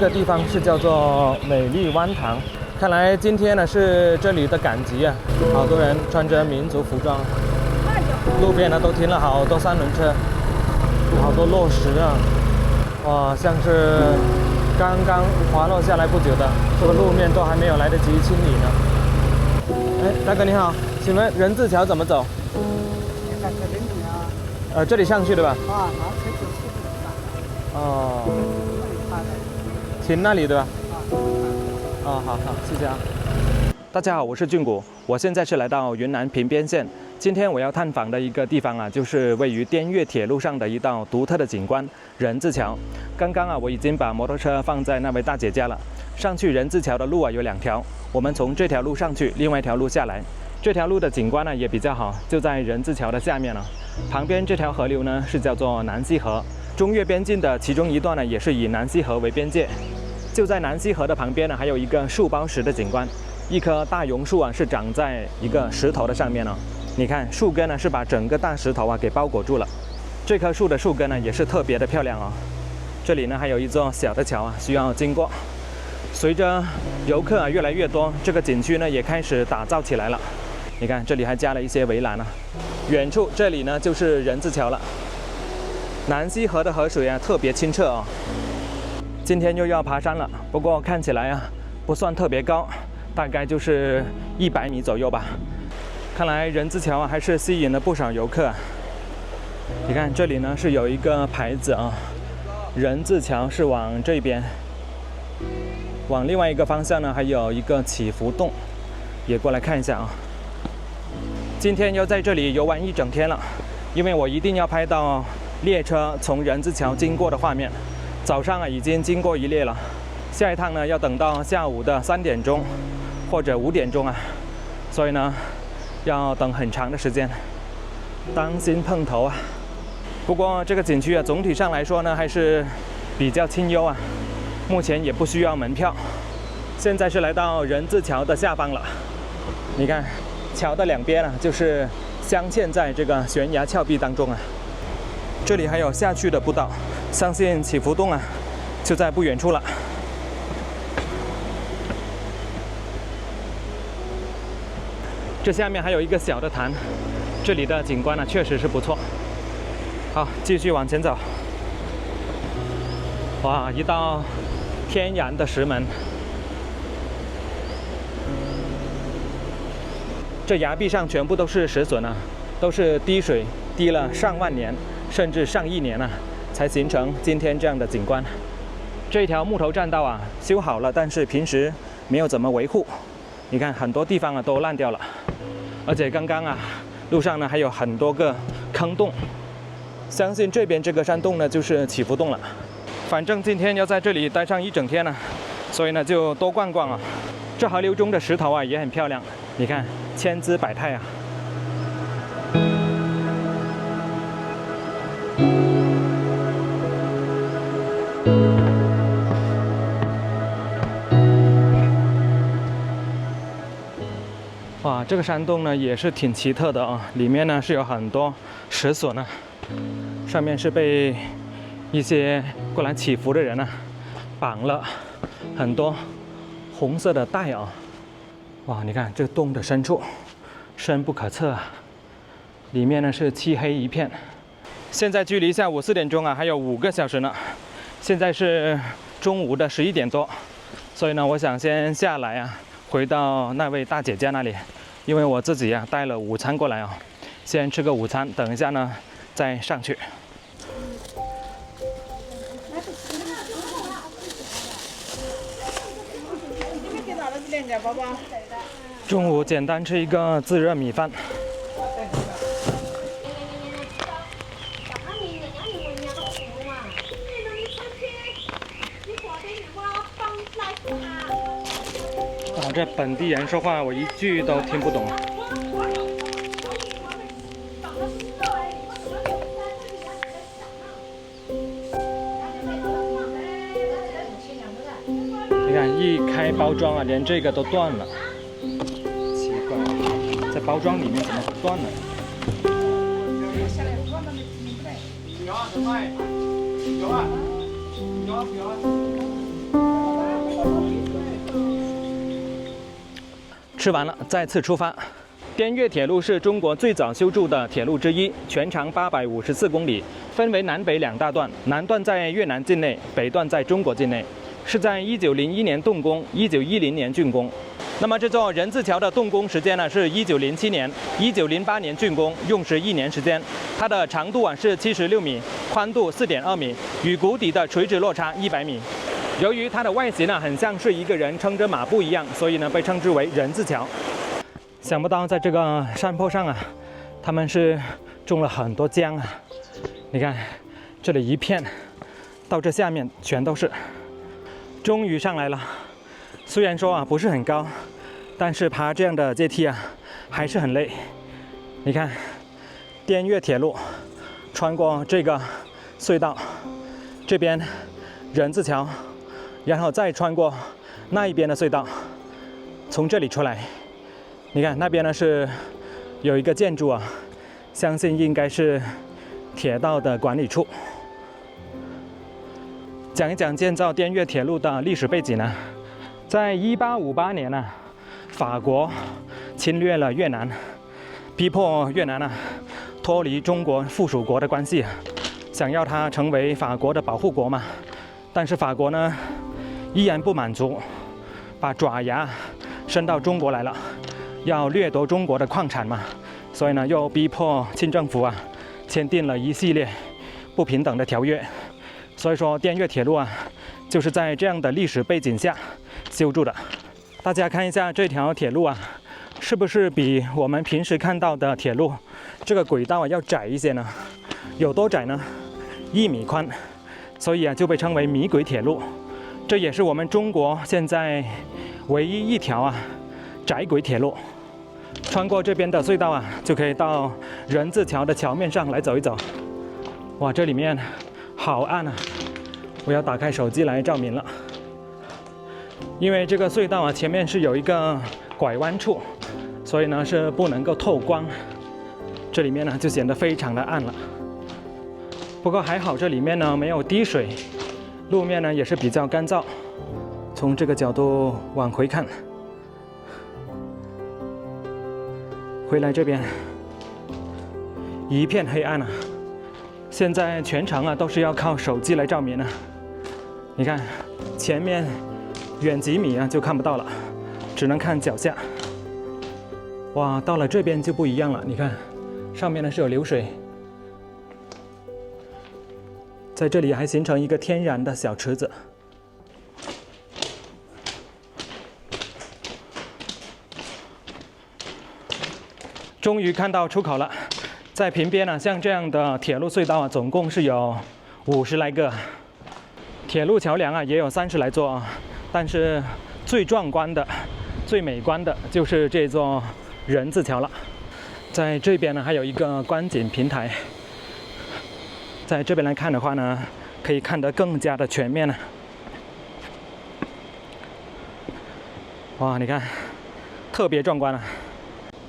个地方是叫做美丽湾塘，看来今天呢是这里的赶集啊，好多人穿着民族服装，路边呢都停了好多三轮车，好多落石啊，哇，像是刚刚滑落下来不久的，这个路面都还没有来得及清理呢。哎，大哥你好，请问人字桥怎么走？这里上去对吧？啊，拿车子去的。哦，停那里对吧？哦，好，谢谢啊。大家好，我是俊谷，我现在是来到云南平边县。今天我要探访的一个地方啊，就是位于滇越铁路上的一道独特的景观——人字桥。刚刚啊，我已经把摩托车放在那位大姐家了。上去人字桥的路啊有2条，我们从这条路上去，另外一条路下来。这条路的景观呢也比较好，就在人字桥的下面了。旁边这条河流呢是叫做南溪河，中越边境的其中一段呢也是以南溪河为边界。就在南溪河的旁边呢，还有一个树包石的景观，一棵大榕树啊是长在一个石头的上面哦。你看树根呢是把整个大石头啊给包裹住了。这棵树的树根呢也是特别的漂亮哦。这里呢还有一座小的桥啊需要经过。随着游客啊越来越多，这个景区呢也开始打造起来了。你看这里还加了一些围栏啊。远处这里呢就是人字桥了。南溪河的河水啊特别清澈哦。今天又要爬山了，不过看起来啊不算特别高，大概就是100米左右吧。看来人字桥啊还是吸引了不少游客啊。你看这里呢是有一个牌子啊，人字桥是往这边，往另外一个方向呢还有一个起伏洞，也过来看一下啊。今天要在这里游玩一整天了，因为我一定要拍到列车从人字桥经过的画面。早上啊已经经过一列了，下一趟呢要等到下午的3点钟或者5点钟啊，所以呢要等很长的时间，当心碰头啊。不过这个景区啊总体上来说呢还是比较清幽啊，目前也不需要门票。现在是来到人字桥的下方了，你看桥的2边啊就是镶嵌在这个悬崖峭壁当中啊。这里还有下去的步道，相信起伏洞啊就在不远处了。这下面还有一个小的潭，这里的景观呢确实是不错。好，继续往前走。哇，一道天然的石门。这崖壁上全部都是石笋啊，都是滴水滴了上万年甚至上亿年啊，才形成今天这样的景观。这条木头栈道啊修好了，但是平时没有怎么维护，你看很多地方啊都烂掉了，而且刚刚啊路上呢还有很多个坑洞，相信这边这个山洞呢就是起伏洞了。反正今天要在这里待上一整天呢，所以呢就多逛逛啊。这河流中的石头啊也很漂亮，你看千姿百态啊。哇，这个山洞呢也是挺奇特的啊，里面呢是有很多石笋啊，上面是被一些过来祈福的人啊绑了很多红色的带啊。哇，你看这个洞的深处深不可测啊，里面呢是漆黑一片。现在距离下午4点钟啊还有5个小时呢，现在是中午的11点多，所以呢我想先下来啊回到那位大姐家那里，因为我自己啊带了午餐过来啊，先吃个午餐，等一下呢再上去。中午简单吃一个自热米饭。这本地人说话我一句都听不懂。你看一开包装啊，连这个都断了，奇怪，在包装里面怎么断了？吃完了，再次出发。滇越铁路是中国最早修筑的铁路之一，全长854公里，分为南北两大段，南段在越南境内，北段在中国境内，是在1901年动工，1910年竣工。那么这座人字桥的动工时间呢是1907年，1908年竣工，用时1年时间。它的长度是76米，宽度4.2米，与谷底的垂直落差100米。由于它的外形很像是一个人撑着马步一样，所以呢被称之为人字桥。想不到在这个山坡上他们是种了很多姜你看这里一片，到这下面全都是。终于上来了，虽然说不是很高，但是爬这样的阶梯还是很累。你看，滇越铁路穿过这个隧道，这边人字桥，然后再穿过那一边的隧道，从这里出来。你看那边呢是有一个建筑相信应该是铁道的管理处。讲一讲建造滇越铁路的历史背景呢，在1858年法国侵略了越南，逼迫越南脱离中国附属国的关系，想要它成为法国的保护国嘛。但是法国呢依然不满足，把爪牙伸到中国来了，要掠夺中国的矿产嘛，所以呢又逼迫清政府签订了一系列不平等的条约。所以说滇越铁路就是在这样的历史背景下修筑的。大家看一下这条铁路是不是比我们平时看到的铁路这个轨道要窄一些呢？有多窄呢？1米宽，所以就被称为米轨铁路。这也是我们中国现在唯一一条窄轨铁路。穿过这边的隧道就可以到人字桥的桥面上来走一走。哇，这里面好暗我要打开手机来照明了。因为这个隧道前面是有一个拐弯处，所以呢是不能够透光，这里面就显得非常的暗了。不过还好这里面没有滴水，路面也是比较干燥。从这个角度往回看，回来这边一片黑暗现在全程都是要靠手机来照明你看前面远几米就看不到了，只能看脚下。哇，到了这边就不一样了，你看上面是有流水，在这里还形成一个天然的小池子。终于看到出口了。在平边像这样的铁路隧道总共是有50来个，铁路桥梁也有30来座，但是最壮观的、最美观的就是这座人字桥了。在这边还有一个观景平台，在这边来看的话呢，可以看得更加的全面哇，你看，特别壮观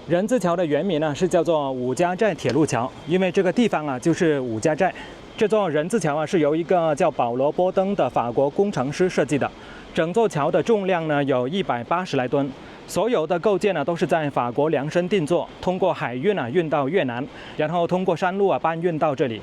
人字桥的原名是叫做伍家寨铁路桥，因为这个地方就是伍家寨。这座人字桥是由一个叫保罗·波登的法国工程师设计的，整座桥的重量有180来吨，所有的构件都是在法国量身定做，通过海运运到越南，然后通过山路搬运到这里。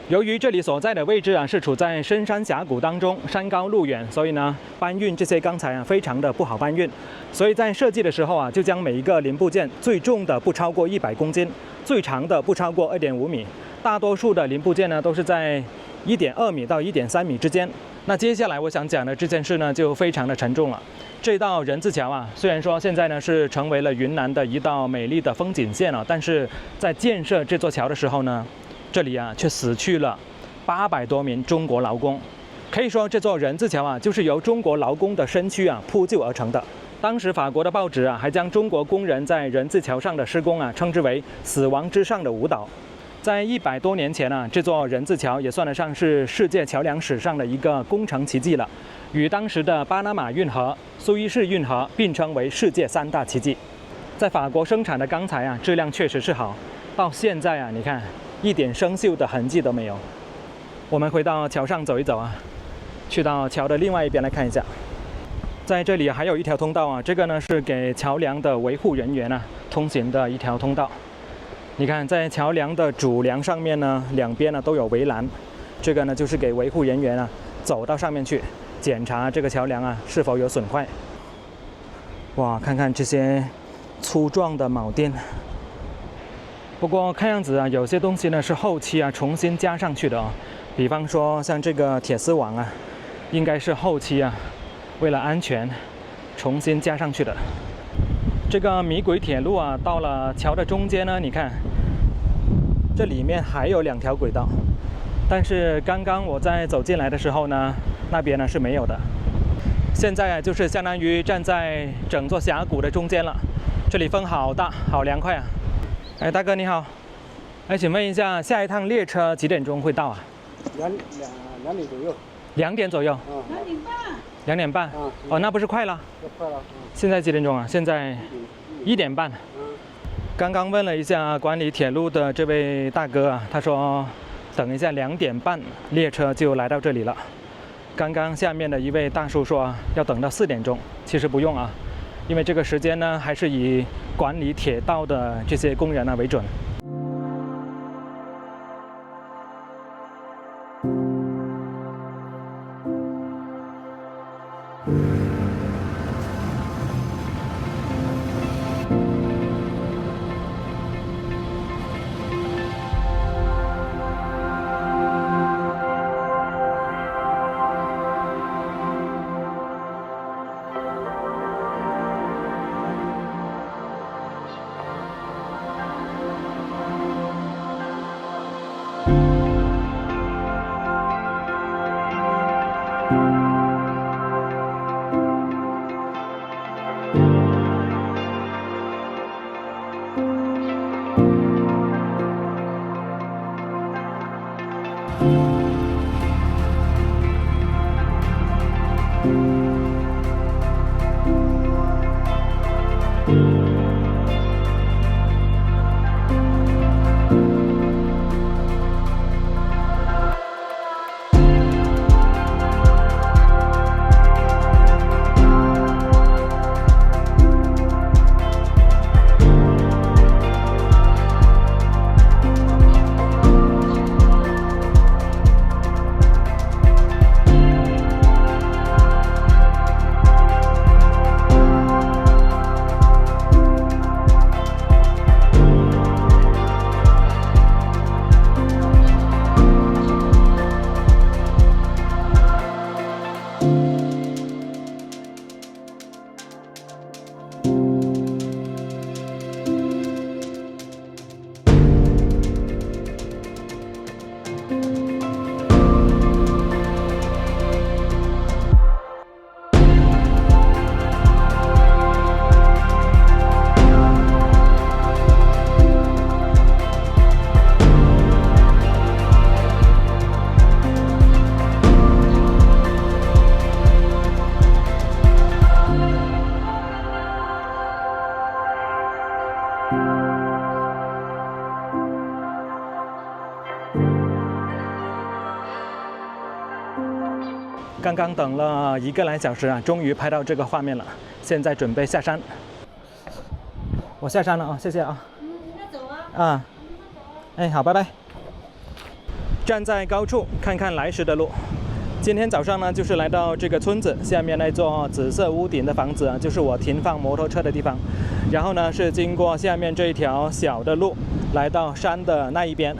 由于这里所在的位置是处在深山峡谷当中，山高路远，所以呢搬运这些钢材非常的不好搬运。所以在设计的时候就将每一个零部件最重的不超过100公斤，最长的不超过2.5米。大多数的零部件都是在1.2米到1.3米之间。那接下来我想讲的这件事就非常的沉重了。这道人字桥虽然说现在呢是成为了云南的一道美丽的风景线但是在建设这座桥的时候呢，这里却死去了800多名中国劳工。可以说这座人字桥就是由中国劳工的身躯铺就而成的。当时法国的报纸还将中国工人在人字桥上的施工称之为死亡之上的舞蹈。在100多年前这座人字桥也算得上是世界桥梁史上的一个工程奇迹了，与当时的巴拿马运河、苏伊士运河并称为世界3大奇迹。在法国生产的钢材质量确实是好，到现在你看一点生锈的痕迹都没有。我们回到桥上走一走去到桥的另外一边来看一下。在这里还有一条通道啊，这个呢是给桥梁的维护人员通行的一条通道。你看，在桥梁的主梁上面呢，两边呢都有围栏，这个呢就是给维护人员走到上面去检查这个桥梁是否有损坏。哇，看看这些粗壮的铆钉。不过看样子有些东西呢是后期重新加上去的比方说像这个铁丝网应该是后期为了安全重新加上去的。这个米轨铁路到了桥的中间呢，你看这里面还有2条轨道，但是刚刚我在走进来的时候呢，那边呢是没有的。现在就是相当于站在整座峡谷的中间了，这里风好大，好凉快哎，大哥你好，请问一下，下一趟列车几点钟会到2点左右。2点左右。2点半。2点半。哦，那不是快了？快了。现在几点钟现在1点半。刚刚问了一下管理铁路的这位大哥他说等一下2点半列车就来到这里了。刚刚下面的一位大叔说要等到4点钟，其实不用因为这个时间呢还是以管理铁道的这些工人为准。刚刚等了1个来小时终于拍到这个画面了。现在准备下山，我下山了谢谢那走啊。哎，好，拜拜。站在高处看看来时的路。今天早上呢，就是来到这个村子下面那座紫色屋顶的房子就是我停放摩托车的地方。然后呢，是经过下面这一条小的路，来到山的那一边。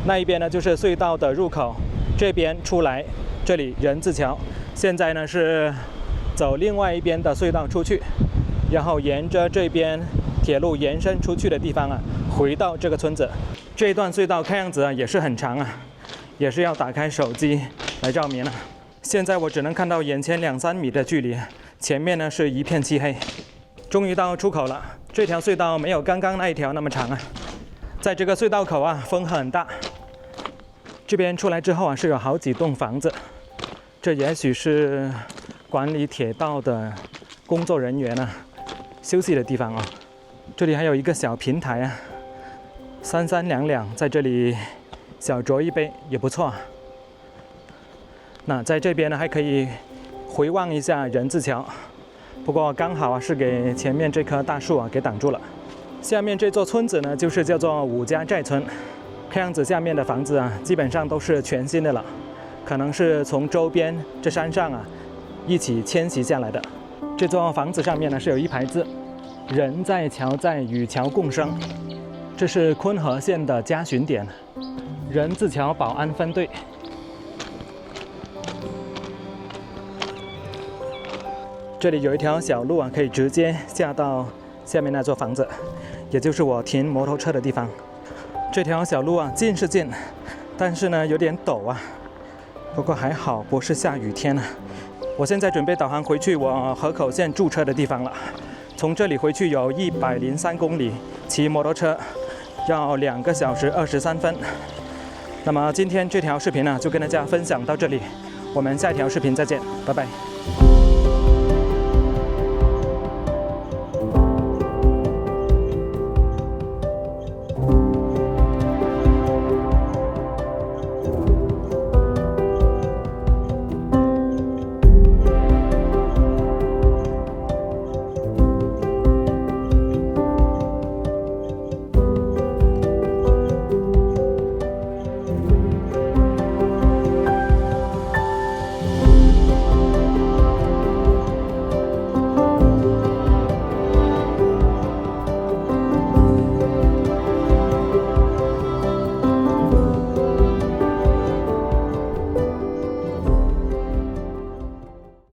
那一边呢，就是隧道的入口。这边出来，这里人字桥。现在呢是走另外一边的隧道出去，然后沿着这边铁路延伸出去的地方回到这个村子。这一段隧道看样子也是很长也是要打开手机来照明现在我只能看到眼前2-3米的距离，前面呢是一片漆黑。终于到出口了，这条隧道没有刚刚那一条那么长在这个隧道口风很大。这边出来之后是有好几栋房子，这也许是管理铁道的工作人员休息的地方这里还有一个小平台3-3-2-2，在这里小酌一杯也不错那在这边呢，还可以回望一下人字桥，不过刚好是给前面这棵大树给挡住了。下面这座村子呢，就是叫做伍家寨村。看样子下面的房子基本上都是全新的了，可能是从周边这山上一起迁徙下来的。这座房子上面呢是有一排字：“人在桥在，与桥共生。”这是昆河县的嘉巡点，人字桥保安分队。这里有一条小路可以直接下到下面那座房子，也就是我停摩托车的地方。这条小路近是近，但是呢有点陡不过还好不是下雨天我现在准备导航回去我河口县驻车的地方了。从这里回去有103公里，骑摩托车要2个小时23分。那么今天这条视频就跟大家分享到这里，我们下一条视频再见，拜拜。